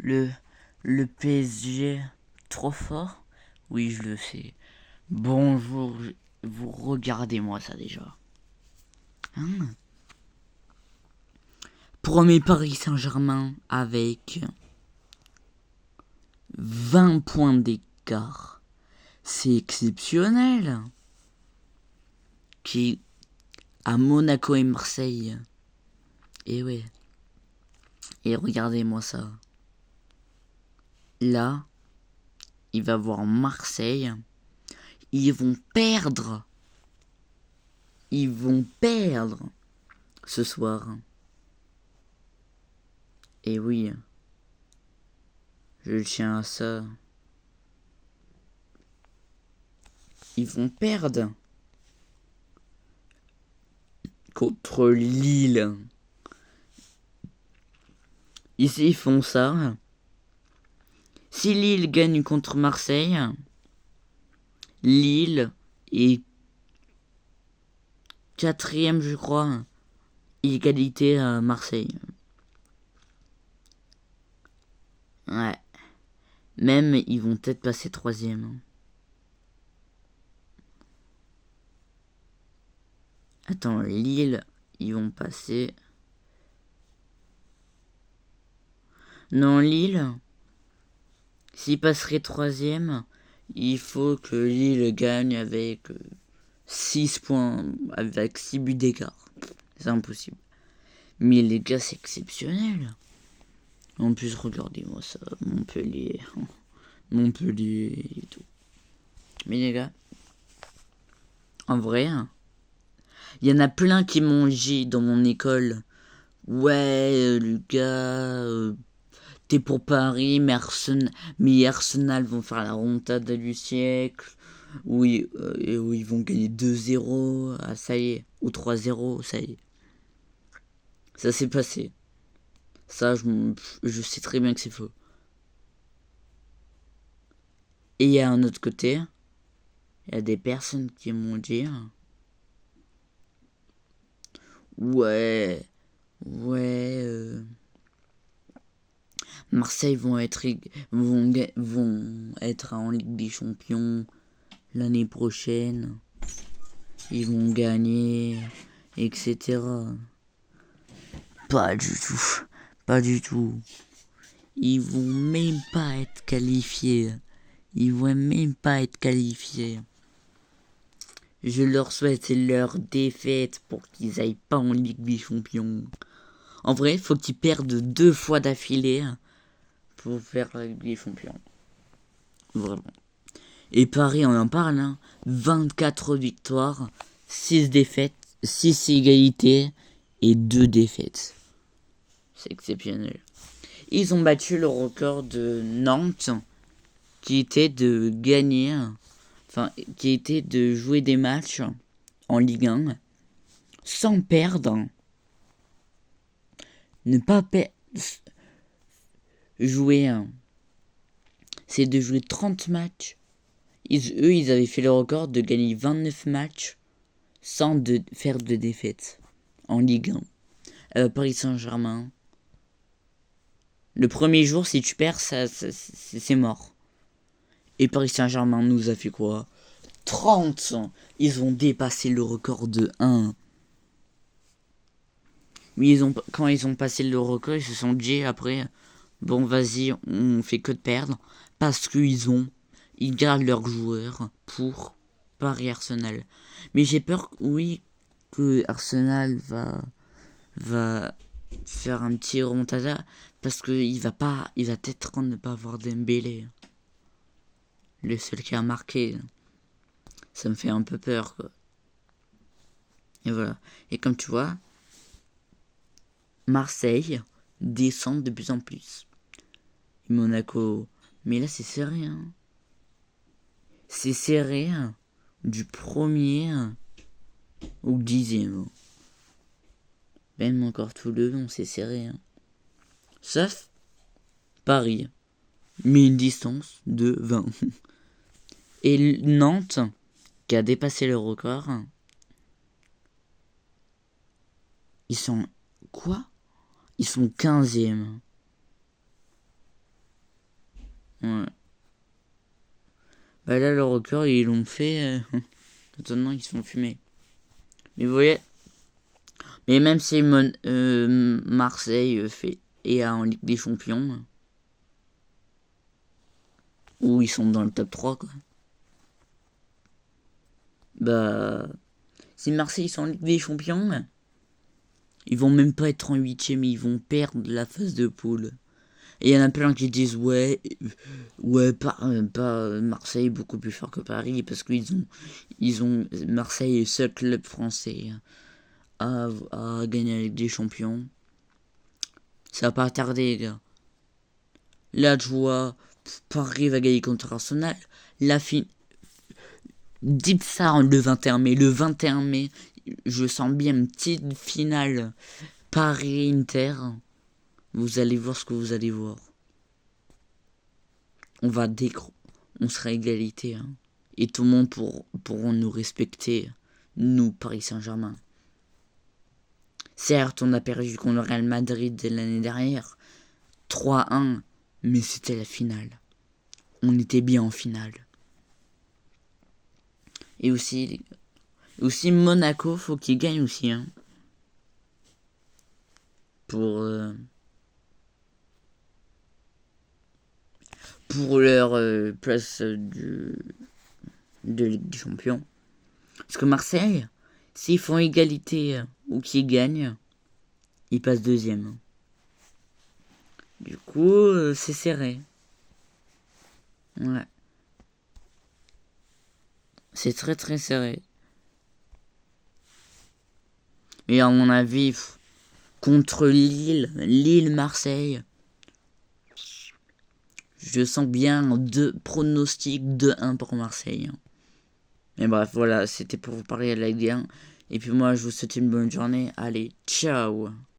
Le, le PSG trop fort? Oui, je le sais. Bonjour, vous regardez-moi ça déjà. Hein? Premier Paris Saint-Germain avec 20 points d'écart. C'est exceptionnel. Qui à Monaco et Marseille. Et ouais. Et regardez-moi ça. Là, il va voir Marseille. Ils vont perdre. Ils vont perdre ce soir. Et oui, je tiens à ça. Ils vont perdre contre Lille. Ici, ils font ça. Si Lille gagne contre Marseille, Lille est quatrième, je crois. Égalité à Marseille. Ouais. Même, ils vont peut-être passer troisième. Attends, Lille, ils vont passer... Non, Lille, s'ils passeraient troisième, il faut que Lille gagne avec 6 points, avec 6 buts d'écart. C'est impossible. Mais les gars, c'est exceptionnel. En plus, regardez-moi ça, Montpellier. Montpellier et tout. Mais les gars, en vrai, il y en a plein qui m'ont dit dans mon école. Ouais, Lucas, t'es pour Paris, mais Arsenal vont faire la remontada du siècle. Oui, où ils vont gagner 2-0. Ah, ça y est. Ou 3-0, ça y est. Ça s'est passé. Ça, je sais très bien que c'est faux. Et il y a un autre côté. Il y a des personnes qui m'ont dit... Ouais... Ouais... Marseille vont être en Ligue des Champions l'année prochaine. Ils vont gagner, etc. Pas du tout. Pas du tout. Ils vont même pas être qualifiés. Ils vont même pas être qualifiés. Je leur souhaite leur défaite pour qu'ils aillent pas en Ligue des Champions. En vrai, faut qu'ils perdent 2 fois d'affilée pour faire la Ligue des Champions. Vraiment. Et Paris, on en parle, hein. 24 victoires, 6 défaites, 6 égalités et 2 défaites. C'est exceptionnel. Ils ont battu le record de Nantes, qui était de gagner, enfin, qui était de jouer des matchs en Ligue 1 sans perdre. Ne pas jouer, c'est de jouer 30 matchs. Ils avaient fait le record de gagner 29 matchs sans faire de défaite en Ligue 1. Paris Saint-Germain. Le premier jour, si tu perds, c'est mort. Et Paris Saint-Germain nous a fait quoi? 30. Ils ont dépassé le record de 1. Mais quand ils ont passé le record, ils se sont dit après, bon vas-y, on fait que de perdre. Parce ils gardent leurs joueurs pour Paris Arsenal. Mais j'ai peur, oui, que Arsenal va faire un petit remontada. Parce qu'il va peut-être ne pas avoir Dembélé. Le seul qui a marqué. Ça me fait un peu peur, quoi. Et voilà. Et comme tu vois, Marseille descend de plus en plus. Et Monaco. Mais là, c'est serré, hein. C'est serré, hein, du premier au 10e. Même encore tout le long, c'est serré, hein. Sauf Paris. Mais une distance de 20. Et Nantes, qui a dépassé le record, ils sont... Quoi? Ils sont 15e. Bah là, le record, ils l'ont fait. Maintenant, ils se font fumer. Mais vous voyez. Mais même si Marseille fait et en Ligue des Champions, où ils sont dans le top 3, quoi. Bah, si Marseille sont en Ligue des Champions, ils vont même pas être en 8ème, ils vont perdre la phase de poule. Et il y en a plein qui disent ouais, pas Marseille beaucoup plus fort que Paris parce ils ont Marseille est le seul club français à gagner la Ligue des Champions. Ça va pas tarder, les gars. Là, je vois Paris va gagner contre Arsenal. La fin. Dites ça le 21 mai. Le 21 mai, je sens bien une petite finale Paris-Inter. Vous allez voir ce que vous allez voir. On sera égalité. Hein. Et tout le monde pourront nous respecter. Nous, Paris Saint-Germain. Certes, on a perdu contre le Real Madrid l'année dernière. 3-1. Mais c'était la finale. On était bien en finale. Et aussi Monaco, faut qu'ils gagnent aussi. Hein. Pour leur place de Ligue des Champions. Parce que Marseille, s'ils font égalité ou qu'ils gagnent, ils passent deuxième. Du coup, c'est serré. Ouais. C'est très très serré. Et à mon avis, contre Lille-Marseille, je sens bien deux pronostics 2-1 pour Marseille. Mais bref, voilà, c'était pour vous parler de la Ligue 1. Et puis moi, je vous souhaite une bonne journée. Allez, ciao!